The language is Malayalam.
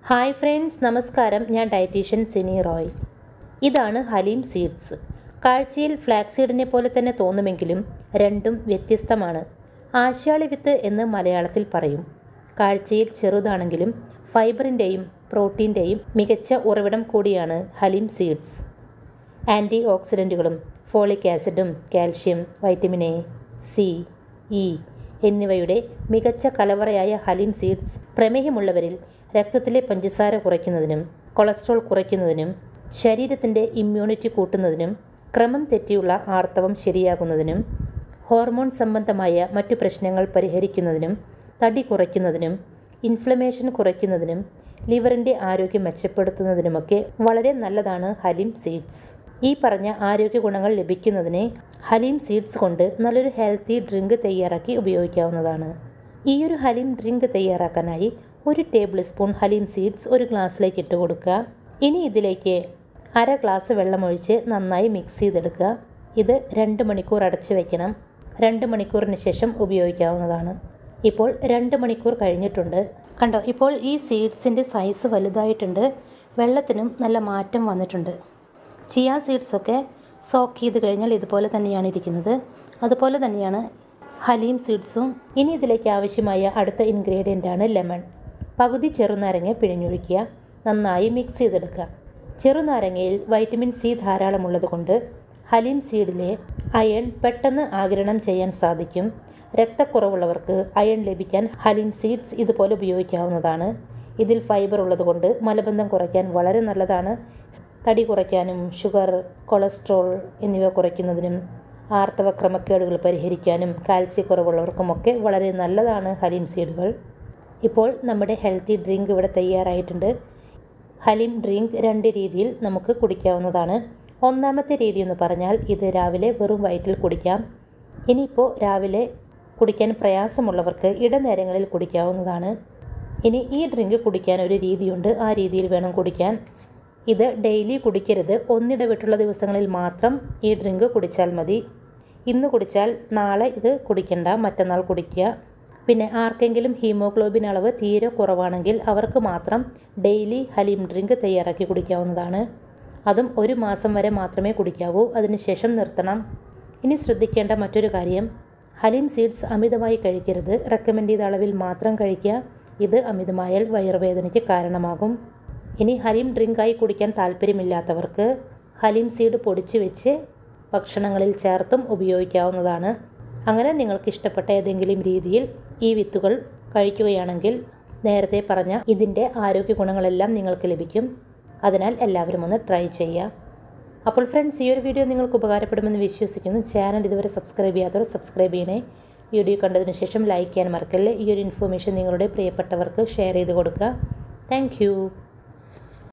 ഹായ് ഫ്രണ്ട്സ്, നമസ്കാരം. ഞാൻ ഡയറ്റീഷ്യൻ സിനി റോയ്. ഇതാണ് ഹലീം സീഡ്സ്. കാഴ്ചയിൽ ഫ്ലാക്സ് സീഡിനെ പോലെ തന്നെ തോന്നുമെങ്കിലും രണ്ടും വ്യത്യസ്തമാണ്. ആശാളി വിത്ത് എന്ന് മലയാളത്തിൽ പറയും. കാഴ്ചയിൽ ചെറുതാണെങ്കിലും ഫൈബറിൻ്റെയും പ്രോട്ടീൻ്റെയും മികച്ച ഉറവിടം കൂടിയാണ് ഹലീം സീഡ്സ്. ആൻറ്റി ഓക്സിഡൻറ്റുകളും ഫോളിക് ആസിഡും calcium, vitamin A, C, E എന്നിവയുടെ മികച്ച കലവറയായ ഹലീം സീഡ്സ് പ്രമേഹമുള്ളവരിൽ രക്തത്തിലെ പഞ്ചസാര കുറയ്ക്കുന്നതിനും കൊളസ്ട്രോൾ കുറയ്ക്കുന്നതിനും ശരീരത്തിൻ്റെ ഇമ്മ്യൂണിറ്റി കൂട്ടുന്നതിനും ക്രമം തെറ്റിയുള്ള ആർത്തവം ശരിയാകുന്നതിനും ഹോർമോൺ സംബന്ധമായ മറ്റു പ്രശ്നങ്ങൾ പരിഹരിക്കുന്നതിനും തടി കുറയ്ക്കുന്നതിനും ഇൻഫ്ലമേഷൻ കുറയ്ക്കുന്നതിനും ലിവറിൻ്റെ ആരോഗ്യം മെച്ചപ്പെടുത്തുന്നതിനുമൊക്കെ വളരെ നല്ലതാണ് ഹലീം സീഡ്സ്. ഈ പറഞ്ഞ ആരോഗ്യ ഗുണങ്ങൾ ലഭിക്കുന്നതിന് ഹലീം സീഡ്സ് കൊണ്ട് നല്ലൊരു ഹെൽത്തി ഡ്രിങ്ക് തയ്യാറാക്കി ഉപയോഗിക്കാവുന്നതാണ്. ഈയൊരു ഹലീം ഡ്രിങ്ക് തയ്യാറാക്കാനായി 1 ടേബിൾ സ്പൂൺ ഹലീം സീഡ്സ് ഒരു ഗ്ലാസ്സിലേക്ക് ഇട്ട് കൊടുക്കുക. ഇനി ഇതിലേക്ക് 1/2 ഗ്ലാസ് വെള്ളമൊഴിച്ച് നന്നായി മിക്സ് ചെയ്തെടുക്കുക. ഇത് 2 മണിക്കൂർ അടച്ചു വയ്ക്കണം. 2 മണിക്കൂറിന് ശേഷം ഉപയോഗിക്കാവുന്നതാണ്. ഇപ്പോൾ 2 മണിക്കൂർ കഴിഞ്ഞിട്ടുണ്ട്. കണ്ടോ, ഇപ്പോൾ ഈ സീഡ്സിൻ്റെ സൈസ് വലുതായിട്ടുണ്ട്. വെള്ളത്തിനും നല്ല മാറ്റം വന്നിട്ടുണ്ട്. ചിയ സീഡ്സൊക്കെ സോക്ക് ചെയ്ത് കഴിഞ്ഞാൽ ഇതുപോലെ തന്നെയാണ് ഇരിക്കുന്നത്. അതുപോലെ തന്നെയാണ് ഹലീം സീഡ്സും. ഇനി ഇതിലേക്ക് ആവശ്യമായ അടുത്ത ഇൻഗ്രീഡിയൻ്റാണ് ലെമൺ. പകുതി ചെറുനാരങ്ങ പിഴിഞ്ഞൊഴിക്കുക. നന്നായി മിക്സ് ചെയ്തെടുക്കുക. ചെറുനാരങ്ങയിൽ വൈറ്റമിൻ സി ധാരാളമുള്ളത് കൊണ്ട് ഹലീം സീഡിലെ അയൺ പെട്ടെന്ന് ആഗിരണം ചെയ്യാൻ സാധിക്കും. രക്തക്കുറവുള്ളവർക്ക് അയൺ ലഭിക്കാൻ ഹലീം സീഡ്സ് ഇതുപോലെ ഉപയോഗിക്കാവുന്നതാണ്. ഇതിൽ ഫൈബർ ഉള്ളതുകൊണ്ട് മലബന്ധം കുറയ്ക്കാൻ വളരെ നല്ലതാണ്. തടി കുറയ്ക്കാനും ഷുഗർ, കൊളസ്ട്രോൾ എന്നിവ കുറയ്ക്കുന്നതിനും ആർത്തവ ക്രമക്കേടുകൾ പരിഹരിക്കാനും കാൽസ്യക്കുറവുള്ളവർക്കുമൊക്കെ വളരെ നല്ലതാണ് ഹലീം സീഡുകൾ. ഇപ്പോൾ നമ്മുടെ ഹെൽത്തി ഡ്രിങ്ക് ഇവിടെ തയ്യാറായിട്ടുണ്ട്. ഹലീം ഡ്രിങ്ക് 2 രീതിയിൽ നമുക്ക് കുടിക്കാവുന്നതാണ്. ഒന്നാമത്തെ രീതി എന്ന് പറഞ്ഞാൽ ഇത് രാവിലെ വെറും വയറ്റിൽ കുടിക്കാം. ഇനിയിപ്പോൾ രാവിലെ കുടിക്കാൻ പ്രയാസമുള്ളവർക്ക് ഇടനേരങ്ങളിൽ കുടിക്കാവുന്നതാണ്. ഇനി ഈ ഡ്രിങ്ക് കുടിക്കാൻ ഒരു രീതിയുണ്ട്. ആ രീതിയിൽ വേണം കുടിക്കാൻ. ഇത് ഡെയിലി കുടിക്കരുത്. ഒന്നിടവിട്ടുള്ള ദിവസങ്ങളിൽ മാത്രം ഈ ഡ്രിങ്ക് കുടിച്ചാൽ മതി. ഇന്ന് കുടിച്ചാൽ നാളെ ഇത് കുടിക്കണ്ട, മറ്റന്നാൾ കുടിക്കുക. പിന്നെ ആർക്കെങ്കിലും ഹീമോഗ്ലോബിൻ അളവ് തീരെ കുറവാണെങ്കിൽ അവർക്ക് മാത്രം ഡെയിലി ഹലീം ഡ്രിങ്ക് തയ്യാറാക്കി കുടിക്കാവുന്നതാണ്. അതും 1 മാസം വരെ മാത്രമേ കുടിക്കാവൂ. അതിനുശേഷം നിർത്തണം. ഇനി ശ്രദ്ധിക്കേണ്ട മറ്റൊരു കാര്യം, ഹലീം സീഡ്സ് അമിതമായി കഴിക്കരുത്. റെക്കമെൻഡ് ചെയ്ത അളവിൽ മാത്രം കഴിക്കുക. ഇത് അമിതമായാൽ വയറുവേദനയ്ക്ക് കാരണമാകും. ഇനി ഹലീം ഡ്രിങ്കായി കുടിക്കാൻ താല്പര്യമില്ലാത്തവർക്ക് ഹലീം സീഡ് പൊടിച്ച് വെച്ച് ഭക്ഷണങ്ങളിൽ ചേർത്തും ഉപയോഗിക്കാവുന്നതാണ്. അങ്ങനെ നിങ്ങൾക്ക് ഇഷ്ടപ്പെട്ട ഏതെങ്കിലും രീതിയിൽ ഈ വിത്തുകൾ കഴിക്കുകയാണെങ്കിൽ നേരത്തെ പറഞ്ഞ ഇതിൻ്റെ ആരോഗ്യ ഗുണങ്ങളെല്ലാം നിങ്ങൾക്ക് ലഭിക്കും. അതിനാൽ എല്ലാവരും ഒന്ന് ട്രൈ ചെയ്യുക. അപ്പോൾ ഫ്രണ്ട്സ്, ഈ ഒരു വീഡിയോ നിങ്ങൾക്ക് ഉപകാരപ്പെടുമെന്ന് വിശ്വസിക്കുന്നു. ചാനൽ ഇതുവരെ സബ്സ്ക്രൈബ് ചെയ്യാത്തവർ സബ്സ്ക്രൈബ് ചെയ്യണേ. വീഡിയോ കണ്ടതിന് ശേഷം ലൈക്ക് ചെയ്യാൻ മറക്കല്ലേ. ഈ ഒരു ഇൻഫർമേഷൻ നിങ്ങളുടെ പ്രിയപ്പെട്ടവർക്ക് ഷെയർ ചെയ്ത് കൊടുക്കുക. താങ്ക്